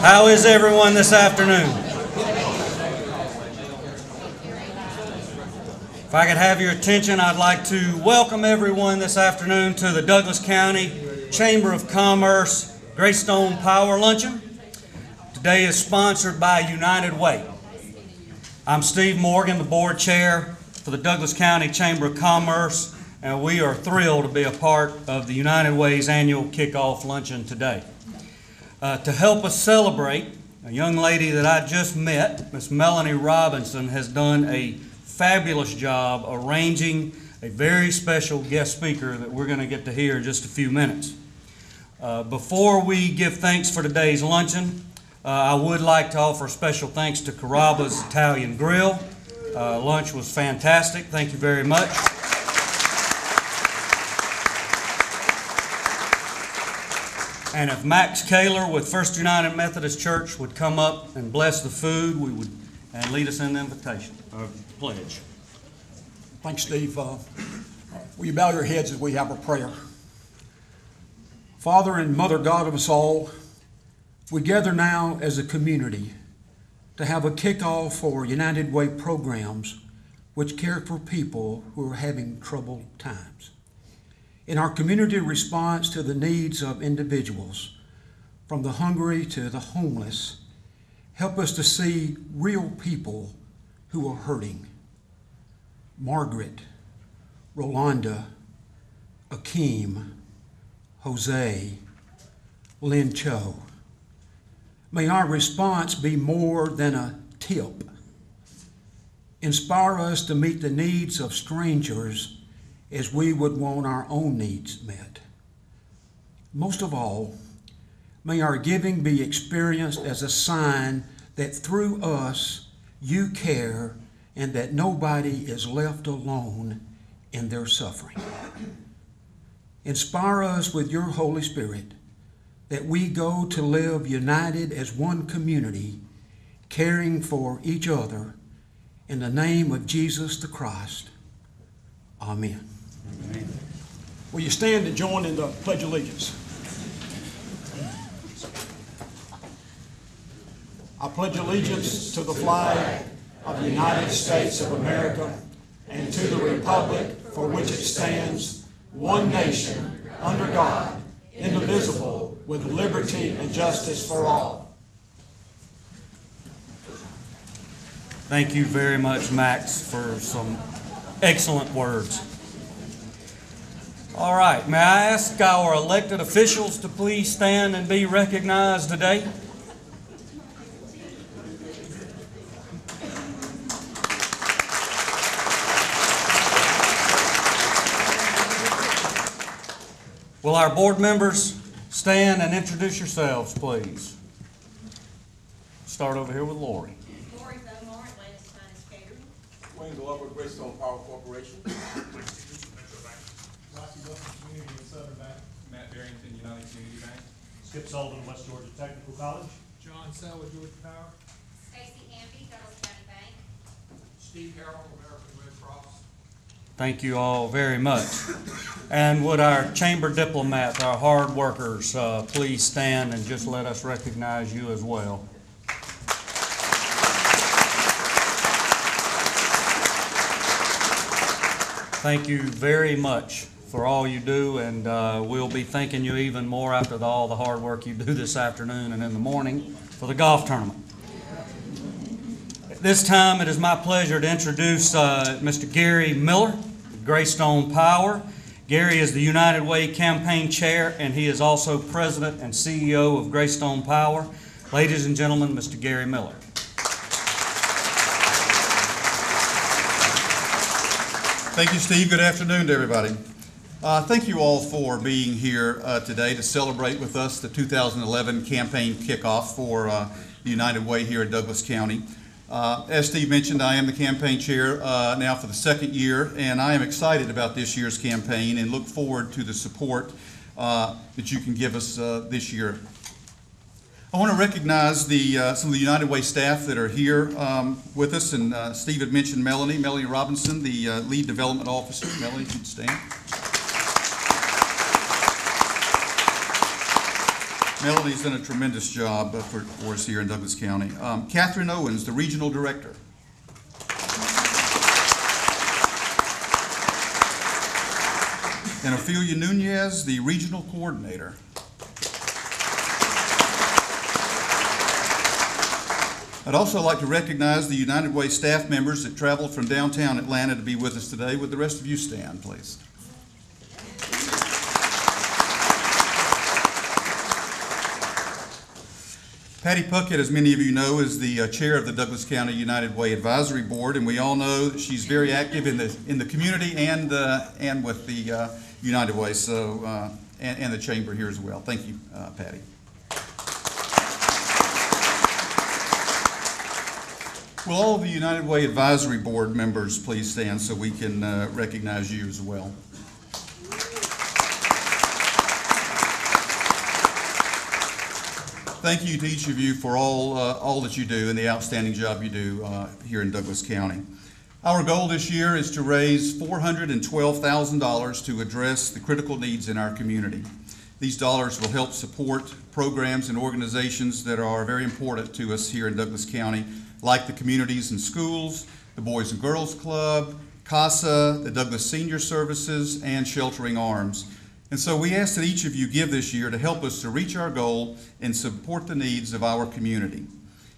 How is everyone this afternoon? If I could have your attention, I'd like to welcome everyone this afternoon to the Douglas County Chamber of Commerce Greystone Power Luncheon. Today is sponsored by United Way. I'm Steve Morgan, the board chair for the Douglas County Chamber of Commerce, and we are thrilled to be a part of the United Way's annual kickoff luncheon today. To help us celebrate, a young lady that I just met, Miss Melanie Robinson, has done a fabulous job arranging a very special guest speaker that we're going to get to hear in just a few minutes. Before we give thanks for today's luncheon, I would like to offer special thanks to Carrabba's Italian Grill. Lunch was fantastic. Thank you very much. And if Max Kaler with First United Methodist Church would come up and bless the food, and lead us in the invitation, or pledge. Thanks, Steve. Will you bow your heads as we have a prayer? Father and Mother God of us all, we gather now as a community to have a kickoff for United Way programs which care for people who are having troubled times. In our community response to the needs of individuals, from the hungry to the homeless, help us to see real people who are hurting. Margaret, Rolanda, Akeem, Jose, Lynn Cho. May our response be more than a tip. Inspire us to meet the needs of strangers as we would want our own needs met. Most of all, may our giving be experienced as a sign that through us you care and that nobody is left alone in their suffering. Inspire us with your Holy Spirit that we go to live united as one community, caring for each other. In the name of Jesus the Christ, amen. Amen. Will you stand and join in the Pledge of Allegiance? I pledge allegiance to the flag of the United States of America and to the republic for which it stands, one nation, under God, indivisible, with liberty and justice for all. Thank you very much, Max, for some excellent words. All right, may I ask our elected officials to please stand and be recognized today? Will our board members stand and introduce yourselves, please? Start over here with Lori. Lori Belmore, Atlantis Finance Catering. Wayne Glover, Greystone Power Corporation. Community and Southern Bank. Matt Barrington, United Community Bank. Skip Sullivan, West Georgia Technical College. John Selwood, Georgia Power. Stacy Hamby, Douglas County Bank. Steve Harrell, American Red Cross. Thank you all very much. And would our chamber diplomats, our hard workers, please stand and just let us recognize you as well. Thank you very much for all you do, and we'll be thanking you even more after all the hard work you do this afternoon and in the morning for the golf tournament. At this time, it is my pleasure to introduce Mr. Gary Miller, Greystone Power. Gary is the United Way campaign chair, and he is also president and CEO of Greystone Power. Ladies and gentlemen, Mr. Gary Miller. Thank you, Steve. Good afternoon to everybody. Thank you all for being here today to celebrate with us the 2011 campaign kickoff for the United Way here in Douglas County. As Steve mentioned, I am the campaign chair now for the second year, and I am excited about this year's campaign and look forward to the support that you can give us this year. I want to recognize some of the United Way staff that are here with us, and Steve had mentioned Melanie Robinson, the lead development officer. Melanie, if you'd stand. Melody's done a tremendous job for us here in Douglas County. Catherine Owens, the Regional Director. And Ophelia Nunez, the Regional Coordinator. I'd also like to recognize the United Way staff members that traveled from downtown Atlanta to be with us today. Would the rest of you stand, please? Patty Puckett, as many of you know, is the chair of the Douglas County United Way Advisory Board, and we all know that she's very active in the community and with the United Way, so and the chamber here as well. Thank you, Patty. Will all of the United Way Advisory Board members please stand so we can recognize you as well. Thank you to each of you for all that you do and the outstanding job you do here in Douglas County. Our goal this year is to raise $412,000 to address the critical needs in our community. These dollars will help support programs and organizations that are very important to us here in Douglas County, like the Communities and Schools, the Boys and Girls Club, CASA, the Douglas Senior Services, and Sheltering Arms. And so we ask that each of you give this year to help us to reach our goal and support the needs of our community.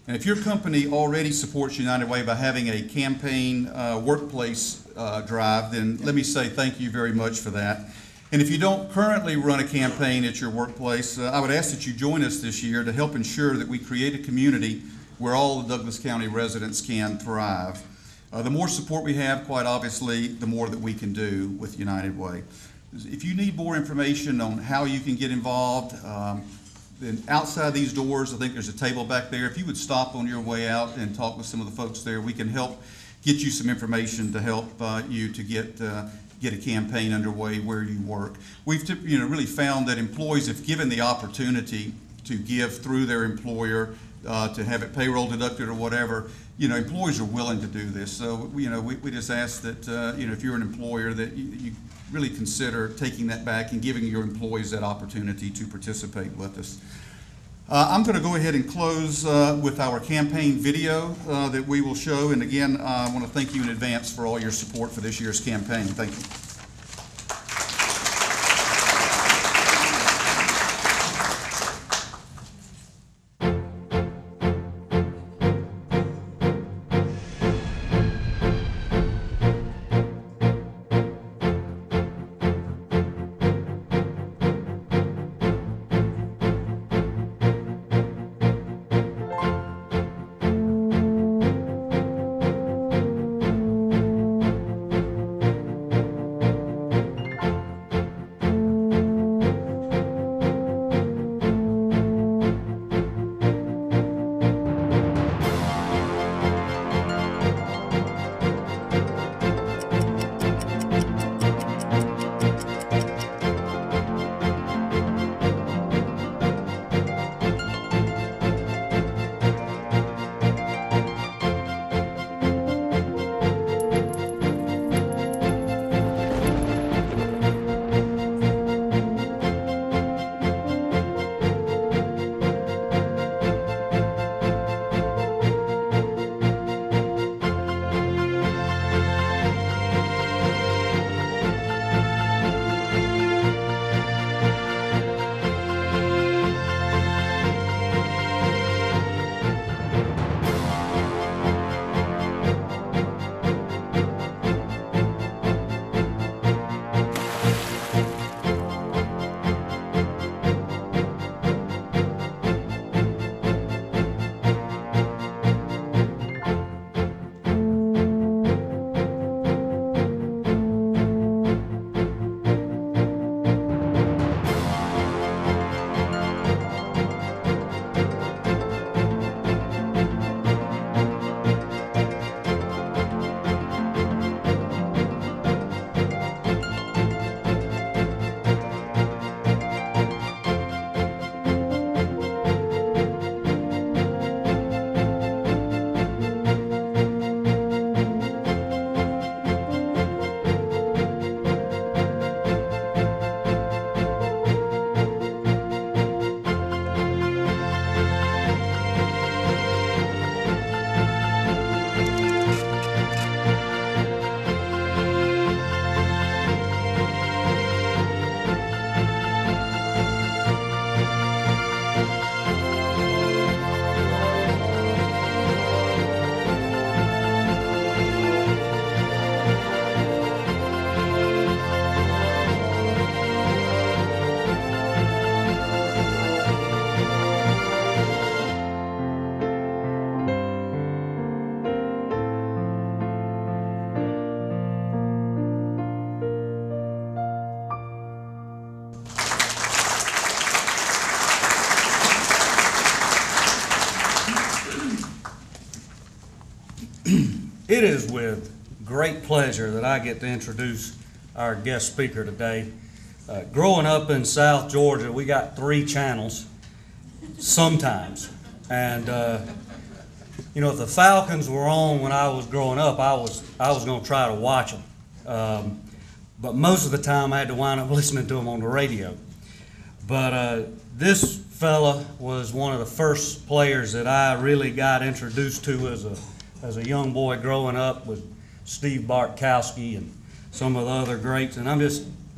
And if your company already supports United Way by having a campaign workplace drive, then let me say thank you very much for that. And if you don't currently run a campaign at your workplace, I would ask that you join us this year to help ensure that we create a community where all the Douglas County residents can thrive. The more support we have, quite obviously, the more that we can do with United Way. If you need more information on how you can get involved, then outside these doors, I think there's a table back there. If you would stop on your way out and talk with some of the folks there, we can help get you some information to help you to get a campaign underway where you work. We've really found that employees, if given the opportunity to give through their employer, to have it payroll deducted or whatever, employees are willing to do this. So, we just ask that, if you're an employer, that you really consider taking that back and giving your employees that opportunity to participate with us. I'm going to go ahead and close with our campaign video that we will show. And again, I want to thank you in advance for all your support for this year's campaign. Thank you. It is with great pleasure that I get to introduce our guest speaker today. Growing up in South Georgia, we got 3 channels sometimes. And, if the Falcons were on when I was growing up, I was going to try to watch them. But most of the time I had to wind up listening to them on the radio. But this fella was one of the first players that I really got introduced to as a young boy growing up, with Steve Bartkowski and some of the other greats, and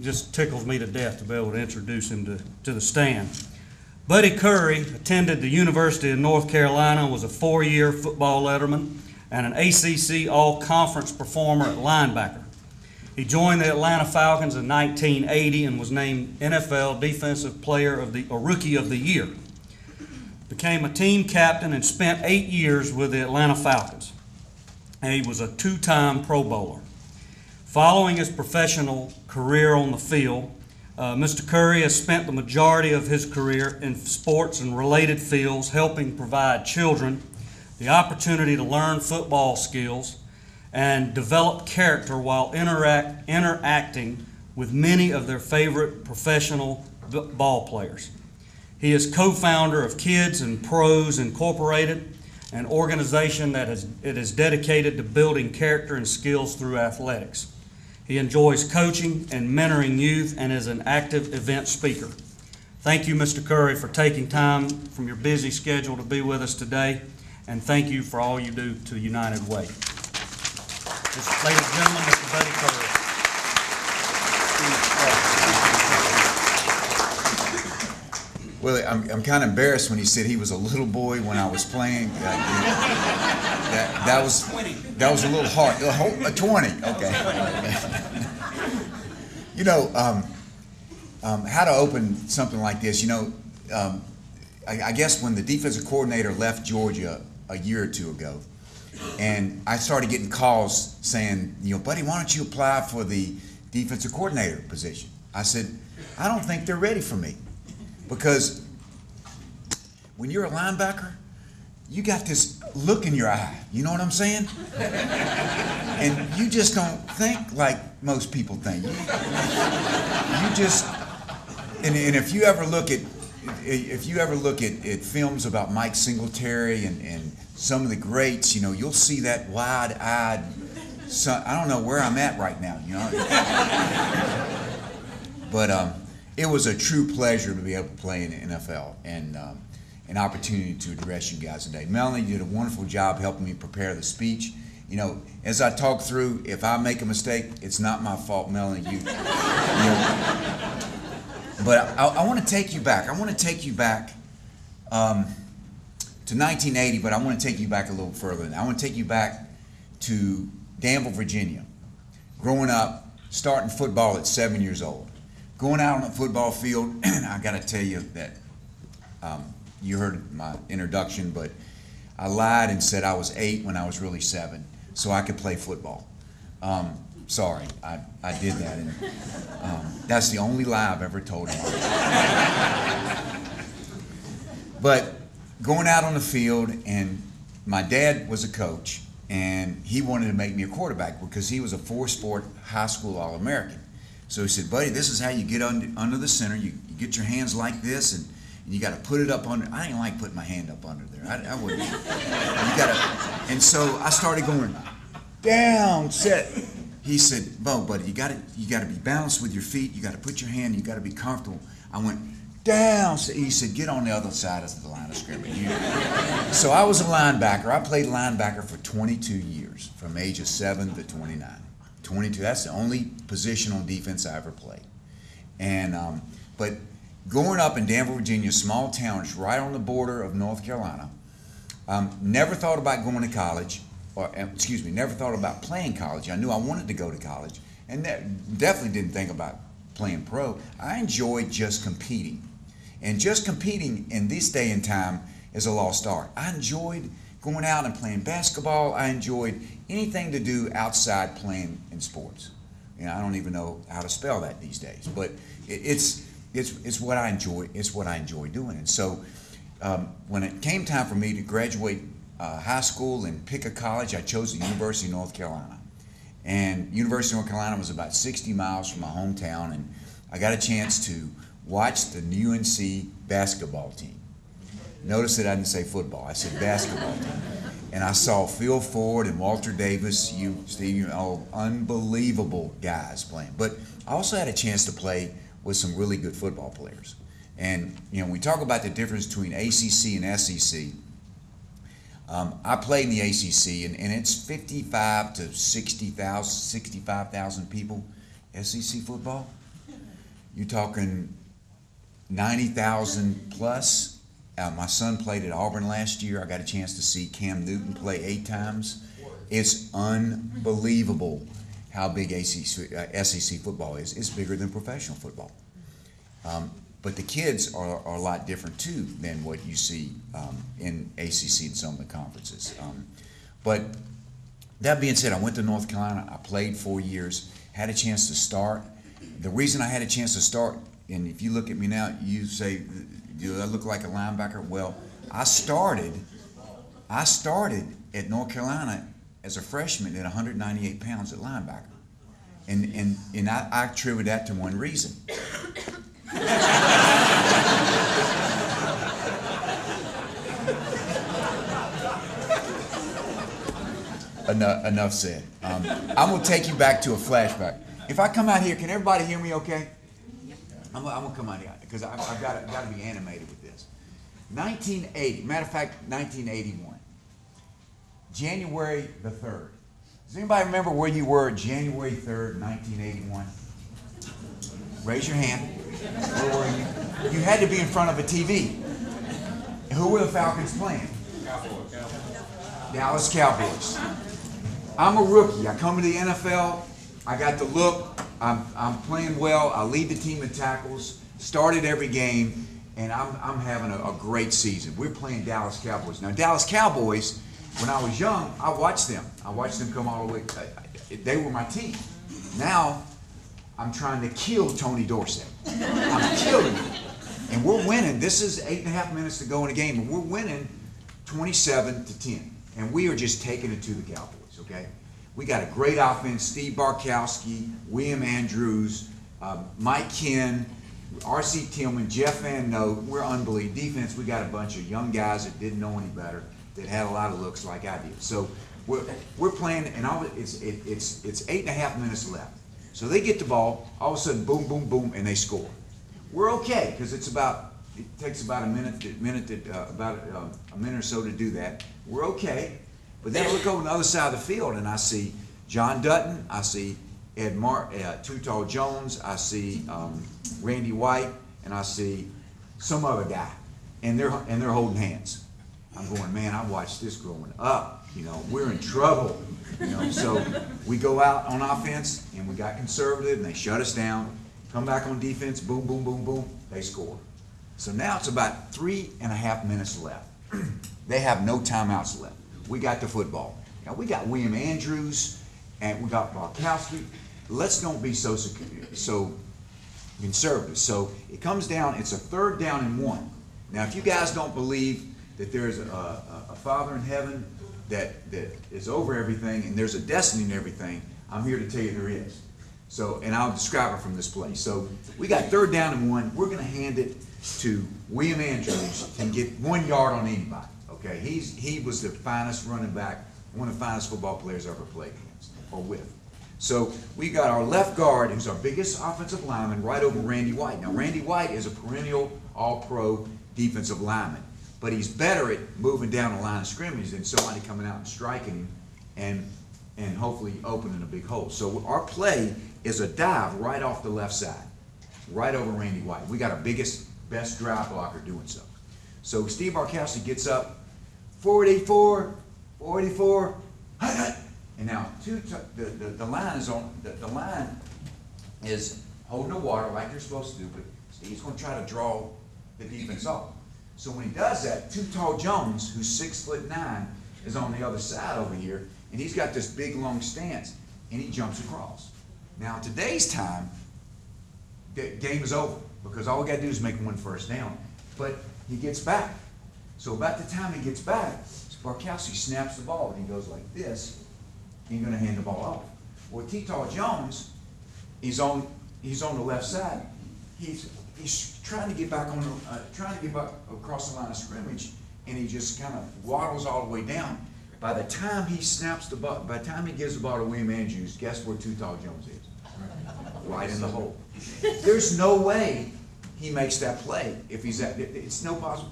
just tickles me to death to be able to introduce him to the stand. Buddy Curry attended the University of North Carolina, was a 4-year football letterman and an ACC All-Conference performer at linebacker. He joined the Atlanta Falcons in 1980 and was named NFL Defensive Player or Rookie of the Year. Became a team captain and spent 8 years with the Atlanta Falcons. And he was a 2-time Pro Bowler. Following his professional career on the field, Mr. Curry has spent the majority of his career in sports and related fields, helping provide children the opportunity to learn football skills and develop character while interacting with many of their favorite professional ball players. He is co-founder of Kids and Pros Incorporated, an organization that is dedicated to building character and skills through athletics. He enjoys coaching and mentoring youth and is an active event speaker. Thank you, Mr. Curry, for taking time from your busy schedule to be with us today, and thank you for all you do to United Way. Ladies and gentlemen, Mr. Buddy Curry. Well, I'm kind of embarrassed when he said he was a little boy when I was playing. That was a little hard. 20, okay. How to open something like this? I guess when the defensive coordinator left Georgia a year or 2 ago, and I started getting calls saying, Buddy, why don't you apply for the defensive coordinator position? I said, I don't think they're ready for me. Because when you're a linebacker, you got this look in your eye. You know what I'm saying? And you just don't think like most people think. You just, and if you ever look at films about Mike Singletary and some of the greats, you'll see that wide-eyed. I don't know where I'm at right now, But it was a true pleasure to be able to play in the NFL and an opportunity to address you guys today. Melanie did a wonderful job helping me prepare the speech. As I talk through, if I make a mistake, it's not my fault, Melanie. But I want to take you back. I want to take you back to 1980, but I want to take you back a little further. I want to take you back to Danville, Virginia. Growing up, starting football at 7 years old. Going out on the football field, I got to tell you that you heard my introduction, but I lied and said I was 8 when I was really 7, so I could play football. Sorry, I did that, and that's the only lie I've ever told him. But going out on the field, and my dad was a coach, and he wanted to make me a quarterback because he was a 4-sport high school All-American. So he said, Buddy, this is how you get under the center. You get your hands like this, and you got to put it up under. I didn't like putting my hand up under there. I wouldn't. And so I started going down, set. He said, Buddy, you got to be balanced with your feet. You got to put your hand. You got to be comfortable. I went down. So he said, get on the other side of the line of scrimmage. So I was a linebacker. I played linebacker for 22 years, from ages 7 to 29. 22. That's the only position on defense I ever played. And but growing up in Danville, Virginia, small town, it's right on the border of North Carolina. Never thought about going to college, never thought about playing college. I knew I wanted to go to college, and definitely didn't think about playing pro. I enjoyed just competing, and just competing in this day and time is a lost art. I enjoyed going out and playing basketball. I enjoyed anything to do outside playing in sports. I don't even know how to spell that these days, but it's what I enjoy. It's what I enjoy doing. And so when it came time for me to graduate high school and pick a college, I chose the University of North Carolina. And University of North Carolina was about 60 miles from my hometown, and I got a chance to watch the UNC basketball team. Notice that I didn't say football, I said basketball team. And I saw Phil Ford and Walter Davis, Steve, unbelievable guys playing. But I also had a chance to play with some really good football players. And when we talk about the difference between ACC and SEC, I played in the ACC, and it's 55 to 60,000, 65,000 people. SEC football, you're talking 90,000 plus. My son played at Auburn last year. I got a chance to see Cam Newton play 8 times. It's unbelievable how big SEC football is. It's bigger than professional football. But the kids are a lot different too than what you see in ACC and some of the conferences. But that being said, I went to North Carolina. I played 4 years, had a chance to start. The reason I had a chance to start, and if you look at me now, you say, do I look like a linebacker? Well, I started at North Carolina as a freshman at 198 pounds at linebacker. And I attribute that to one reason. Enough said. I'm going to take you back to a flashback. If I come out here, can everybody hear me okay? I'm going to come out here because I've got to be animated with this. 1980, matter of fact, 1981. January the 3rd. Does anybody remember where you were January 3rd, 1981? Raise your hand. Where were you? You had to be in front of a TV. Who were the Falcons playing? Dallas Cowboys. I'm a rookie. I come to the NFL. I got the look. I'm playing well. I lead the team in tackles. Started every game, and I'm having a great season. We're playing Dallas Cowboys. Now, Dallas Cowboys, when I was young, I watched them. I watched them come all the way. They were my team. Now, I'm trying to kill Tony Dorsett. I'm killing him. And we're winning. This is 8.5 minutes to go in a game, and we're winning 27-10. And we are just taking it to the Cowboys, okay? We got a great offense. Steve Barkowski, William Andrews, Mike Ken, R.C. Tillman, Jeff Van Note. We're unbelievable. Defense, we got a bunch of young guys that didn't know any better, that had a lot of looks like I did. So we're playing, and it's 8.5 minutes left. So they get the ball, all of a sudden, boom, boom, boom, and they score. We're okay because it takes about a minute or so to do that. We're okay, but then I look over on the other side of the field and I see John Dutton, I see Too Tall Jones, I see Randy White, and I see some other guy, and they're holding hands. I'm going, man, I watched this growing up. We're in trouble. So we go out on offense and we got conservative and they shut us down. Come back on defense, boom, boom, boom, boom, they score. So now it's about 3.5 minutes left. They have no timeouts left. We got the football. Now we got William Andrews and we got Barkowski. Let's don't be so conservative. So it comes down, it's a 3rd down and 1. Now if you guys don't believe that there's a Father in heaven that is over everything and there's a destiny in everything, I'm here to tell you there is. So, and I'll describe it from this place. So we got 3rd down and 1. We're going to hand it to William Andrews and get 1 yard on anybody. Okay, he was the finest running back, one of the finest football players I ever played against or with. So we got our left guard, who's our biggest offensive lineman, right over Randy White. Now Randy White is a perennial All-Pro defensive lineman, but he's better at moving down the line of scrimmage than somebody coming out and striking him and hopefully opening a big hole. So our play is a dive right off the left side, right over Randy White. We got our best drive blocker doing so. So Steve Barkowski gets up, 44, and now the line is on. The line is holding the water like they're supposed to do, but Steve's going to try to draw the defense off. So when he does that, Too Tall Jones, who's 6'9", is on the other side over here, and he's got this big long stance, and he jumps across. Now today's time, the game is over because all we got to do is make 1 first down. But he gets back. So about the time he gets back, Barkowski snaps the ball and he goes like this, and you're going to hand the ball off. Well, T-Taw Jones, he's on the left side. He's trying to get back across the line of scrimmage, and he just kind of waddles all the way down. By the time he snaps the ball, by the time he gives the ball to William Andrews, guess where T-Taw Jones is? Right in the hole. There's no way he makes that play if he's at. It's no possible.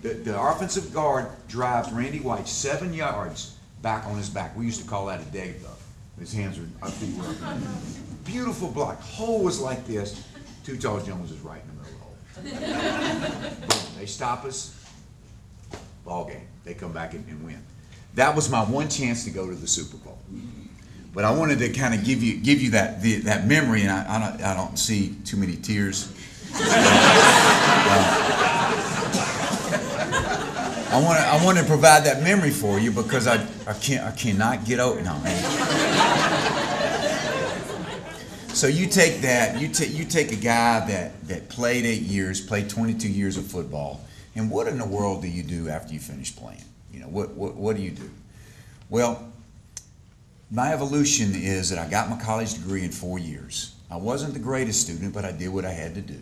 The offensive guard drives Randy White 7 yards back on his back. We used to call that a dig though. His hands are, feet were up. Beautiful block. Hole was like this. T-Taw Jones is right in the middle of the hole. Boom. They stop us. Ball game. They come back and win. That was my one chance to go to the Super Bowl. But I wanted to kind of give you that memory, and I don't see too many tears. I want to provide that memory for you because I cannot get over. No. So you take that, you take a guy that played 8 years, played 22 years of football, and what in the world do you do after you finish playing? You know, what do you do? Well, my evolution is that I got my college degree in 4 years. I wasn't the greatest student, but I did what I had to do.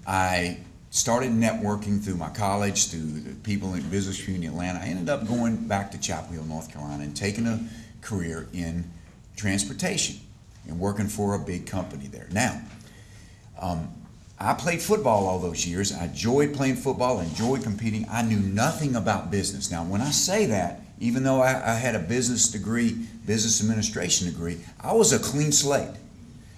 I started networking through my college, through the people in business community in Atlanta. I ended up going back to Chapel Hill, North Carolina, and taking a career in transportation and working for a big company there. Now, I played football all those years. I enjoyed playing football, enjoyed competing. I knew nothing about business. Now, when I say that, even though I had a business degree, business administration degree, I was a clean slate.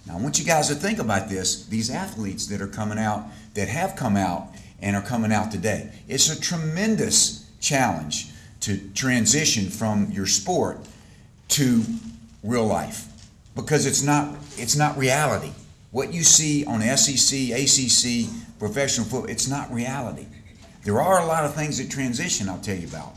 Now, I want you guys to think about this. These athletes that are coming out, that have come out and are coming out today. It's a tremendous challenge to transition from your sport to real life because it's not reality. What you see on SEC, ACC, professional football, it's not reality. There are a lot of things that transition I'll tell you about,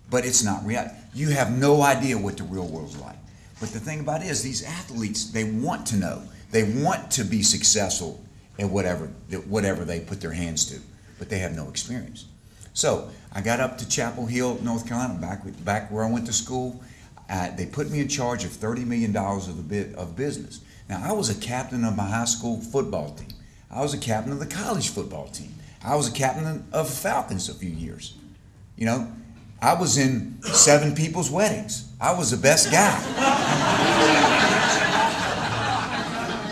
but it's not reality. You have no idea what the real world's like. But the thing about it is these athletes, they want to know. They want to be successful at whatever they put their hands to, but they have no experience. So I got up to Chapel Hill, North Carolina, back where I went to school. They put me in charge of $30 million of business. Now, I was a captain of my high school football team. I was a captain of the college football team. I was a captain of Falcons a few years. You know, I was in 7 people's weddings. I was the best guy.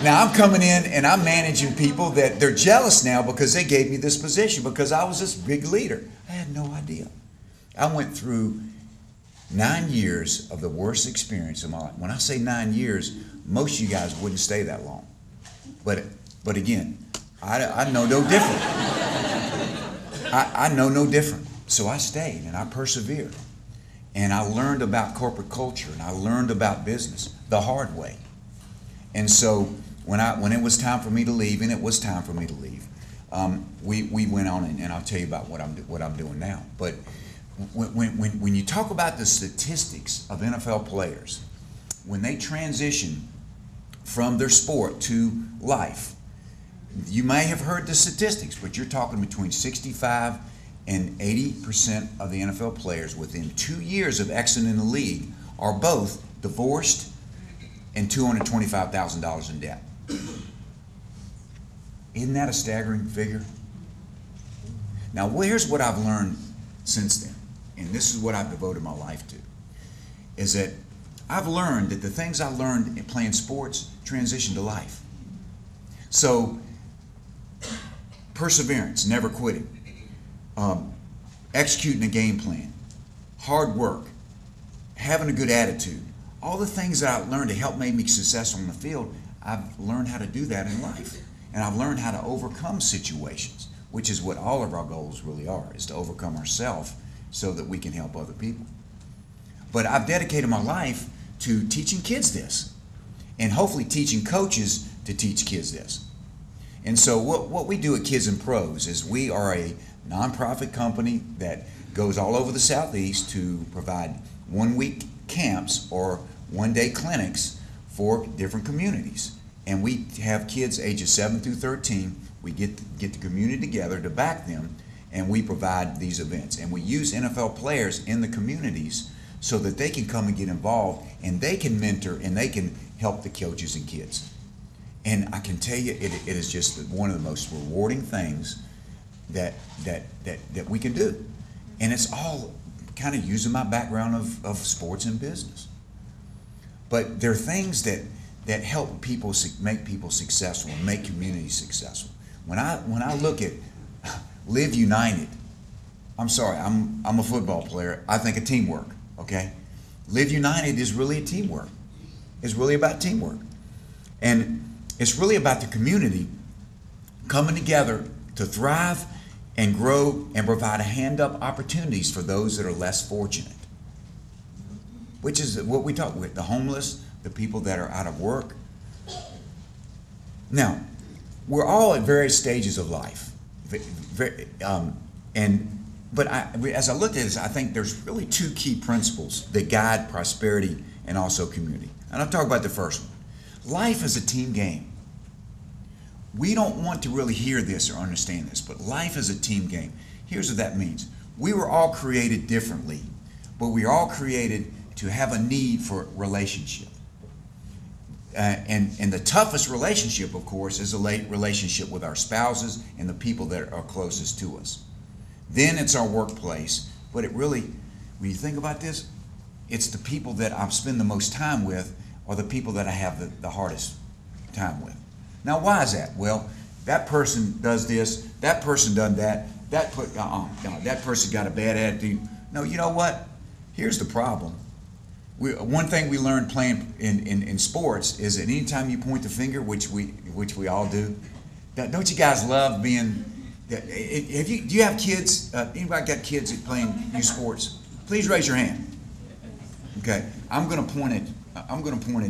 Now, I'm coming in and I'm managing people that they're jealous now because they gave me this position because I was this big leader. I had no idea. I went through 9 years of the worst experience of my life. When I say 9 years, most of you guys wouldn't stay that long. But again, I know no different. I know no different. So I stayed and I persevered. And I learned about corporate culture and I learned about business the hard way. And so when it was time for me to leave, and it was time for me to leave, we went on and I'll tell you about what I'm doing now. But when you talk about the statistics of NFL players, when they transition from their sport to life, you may have heard the statistics, but you're talking between 65 and 80% of the NFL players within 2 years of exiting the league are both divorced and $225,000 in debt. Isn't that a staggering figure? Now, here's what I've learned since then, and this is what I've devoted my life to, is that I've learned that the things I learned in playing sports transition to life. So, perseverance, never quitting, executing a game plan, hard work, having a good attitude, all the things that I learned to help make me successful in the field, I've learned how to do that in life. And I've learned how to overcome situations, which is what all of our goals really are, is to overcome ourselves so that we can help other people. But I've dedicated my life to teaching kids this, and hopefully teaching coaches to teach kids this. And so what we do at Kids and Pros is we are a nonprofit company that goes all over the Southeast to provide one-week camps or one-day clinics for different communities. And we have kids ages 7 through 13. We get the community together to back them, and we provide these events. And we use NFL players in the communities so that they can come and get involved, and they can mentor, and they can help the coaches and kids. And I can tell you, it is just one of the most rewarding things that we can do. And it's all kind of using my background of sports and business. But there are things that help people, make people successful, and make communities successful. When I look at Live United, I'm sorry, I'm a football player. I think of teamwork, okay? Live United is really a teamwork. It's really about teamwork. And it's really about the community coming together to thrive and grow and provide hand-up opportunities for those that are less fortunate, which is what we talk with, the homeless, the people that are out of work. Now, we're all at various stages of life. But as I looked at this, I think there's really two key principles that guide prosperity and also community. And I'll talk about the first one. Life is a team game. We don't want to really hear this or understand this, but life is a team game. Here's what that means. We were all created differently, but we are all created to have a need for relationship. And the toughest relationship, of course, is a relationship with our spouses and the people that are closest to us. Then it's our workplace, but it really, when you think about this, it's the people that I spend the most time with are the people that I have the hardest time with. Now, why is that? Well, that person does this, that person done that, that person got a bad attitude. No, you know what? Here's the problem. One thing we learned playing in sports is that anytime you point the finger, which we all do, don't you guys love being? Do you have kids? Anybody got kids that playing youth sports? Please raise your hand. Okay, I'm going to point at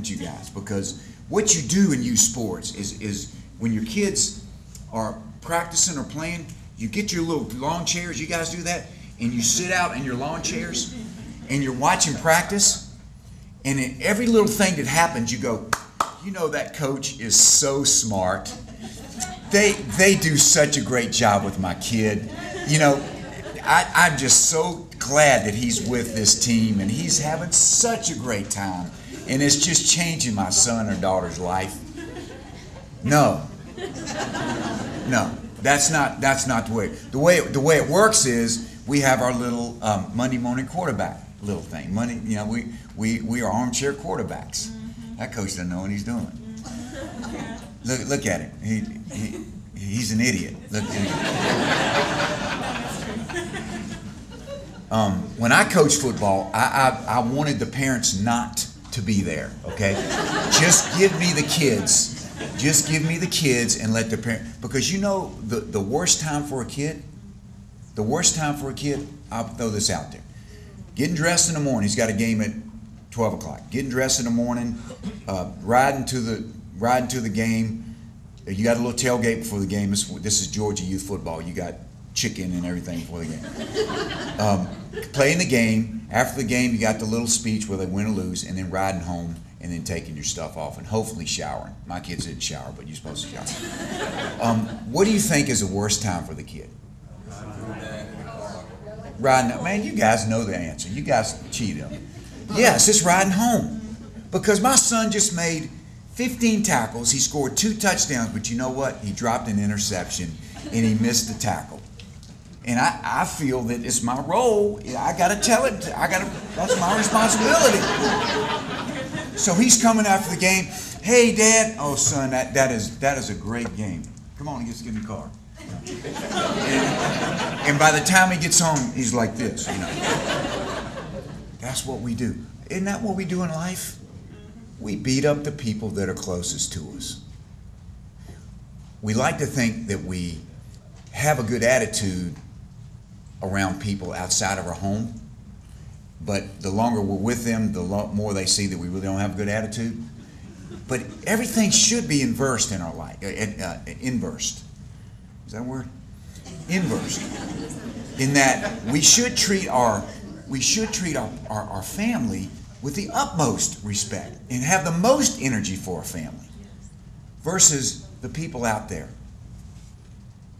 you guys, because what you do in youth sports is when your kids are practicing or playing, you get your little lawn chairs. You guys do that, and you sit out in your lawn chairs, and you're watching practice. And in every little thing that happens, you go, you know, that coach is so smart. They do such a great job with my kid. You know, I'm just so glad that he's with this team, and he's having such a great time. And it's just changing my son or daughter's life. No, that's not the way. The way it works is we have our little Monday morning quarterback little thing. You know, we are armchair quarterbacks. That coach doesn't know what he's doing. Look at him. He's an idiot. Look. When I coached football, I wanted the parents not to be there. Okay, just give me the kids. Just give me the kids and let the parents. Because you know the worst time for a kid. The worst time for a kid. I'll throw this out there. Getting dressed in the morning. He's got a game at 12 o'clock. Getting dressed in the morning, riding to the game. You got a little tailgate before the game. This is Georgia youth football. You got chicken and everything before the game. Playing the game. After the game, you got the little speech where they win or lose, and then riding home, and then taking your stuff off, and hopefully showering. My kids didn't shower, but you're supposed to shower. What do you think is the worst time for the kid? Riding. Man, you guys know the answer. You guys cheat on me. Yes, it's riding home. Because my son just made 15 tackles. He scored 2 touchdowns, but you know what? He dropped an interception, and he missed the tackle. And I feel that it's my role. I got to tell it. That's my responsibility. So he's coming after the game. Hey, Dad. Oh, son, that is a great game. Come on, let's get in the car. And by the time he gets home, he's like this. You know. That's what we do. Isn't that what we do in life? We beat up the people that are closest to us. We like to think that we have a good attitude around people outside of our home, but the longer we're with them, the more they see that we really don't have a good attitude. But everything should be inversed in our life. Inversed. Is that a word? Inversed. In that we should treat our family with the utmost respect and have the most energy for our family versus the people out there,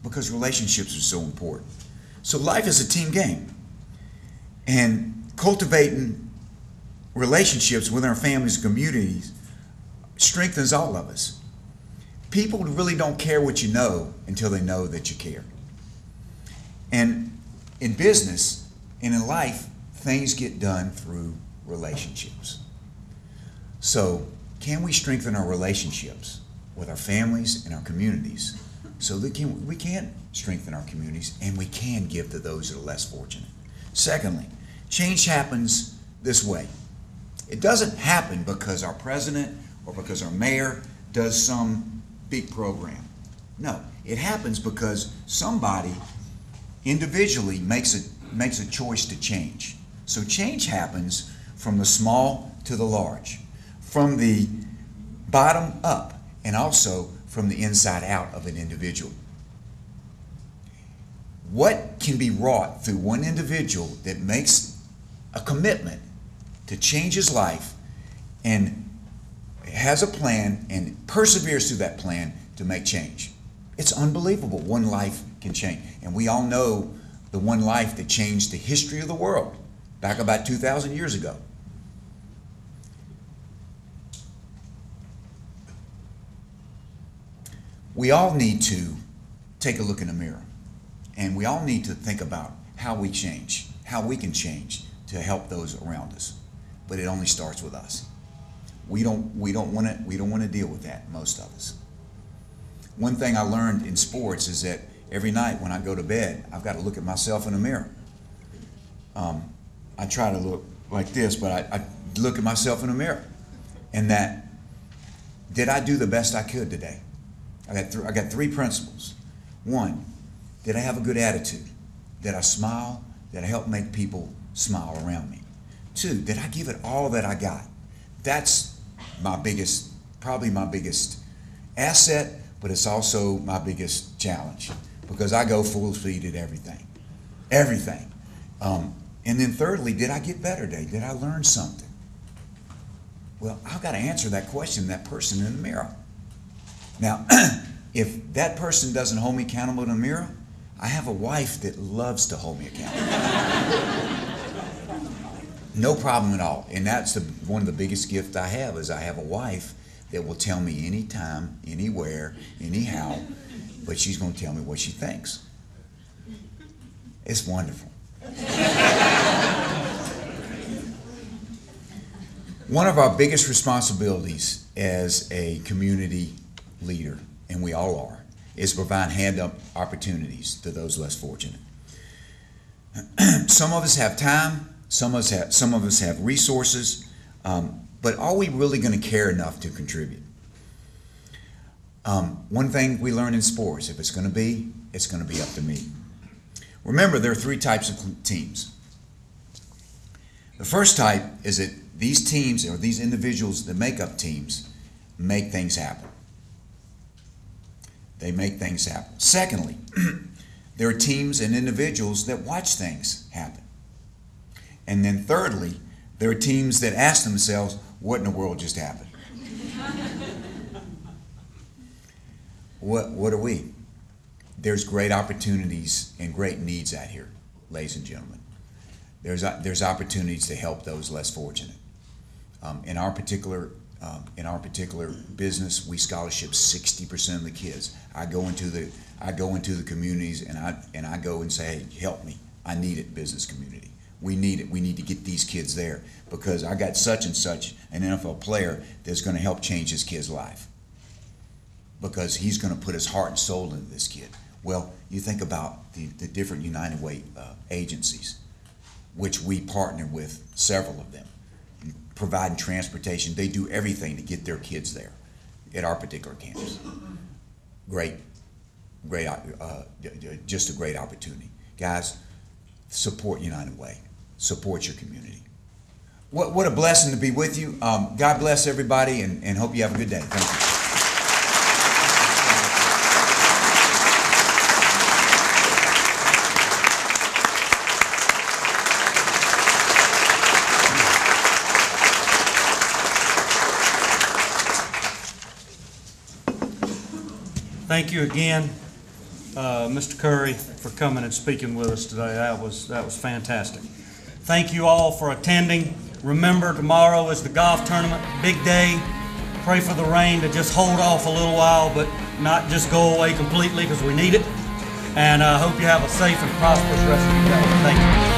because relationships are so important. So life is a team game. And cultivating relationships within our families and communities strengthens all of us. People really don't care what you know until they know that you care. And in business and in life, things get done through relationships. So can we strengthen our relationships with our families and our communities so that we can strengthen our communities and we can give to those that are less fortunate? Secondly, change happens this way. It doesn't happen because our president or because our mayor does some big program. No, it happens because somebody individually makes a choice to change. So change happens from the small to the large, from the bottom up, and also from the inside out of an individual. What can be wrought through one individual that makes a commitment to change his life and has a plan and perseveres through that plan to make change? It's unbelievable. One life can change. And we all know the one life that changed the history of the world back about 2,000 years ago. We all need to take a look in the mirror, and we all need to think about how we change, how we can change to help those around us. But it only starts with us. We don't want to deal with that, most of us. One thing I learned in sports is that every night when I go to bed, I've got to look at myself in the mirror. I try to look like this, but I look at myself in the mirror, and that, did I do the best I could today? I got three principles. One, did I have a good attitude? Did I smile? Did I help make people smile around me? Two, did I give it all that I got? That's probably my biggest asset, but it's also my biggest challenge, because I go full speed at everything. Everything. And then thirdly, did I get better today? Did I learn something? Well, I've got to answer that question, that person in the mirror. Now, if that person doesn't hold me accountable in the mirror, I have a wife that loves to hold me accountable. No problem at all. And that's one of the biggest gifts I have, is I have a wife that will tell me anytime, anywhere, anyhow, but she's going to tell me what she thinks. It's wonderful. One of our biggest responsibilities as a community leader, and we all are, is to provide hand-up opportunities to those less fortunate. Some of us have time, some of us have resources, but are we really going to care enough to contribute? One thing we learn in sports, if it's going to be up to me. Remember, there are three types of teams. The first type is that these teams, or these individuals that make up teams, make things happen. They make things happen. Secondly, there are teams and individuals that watch things happen. And then thirdly, there are teams that ask themselves, what in the world just happened? What are we? There's great opportunities and great needs out here, ladies and gentlemen. There's opportunities to help those less fortunate. In our particular business, we scholarship 60% of the kids. I go into the communities and I go and say, hey, help me. I need it, business community. We need it. We need to get these kids there, because I got such and such an NFL player that's going to help change his kid's life, because he's going to put his heart and soul into this kid. Well, you think about the different United Way agencies, which we partner with several of them, providing transportation. They do everything to get their kids there at our particular campus. Just a great opportunity. Guys, support United Way. Support your community. What a blessing to be with you. God bless everybody, and hope you have a good day. Thank you. Thank you again. Mr. Curry, for coming and speaking with us today. That was fantastic. Thank you all for attending. Remember, tomorrow is the golf tournament, big day. Pray for the rain to just hold off a little while, but not just go away completely, because we need it. And I hope you have a safe and prosperous rest of the day. Thank you.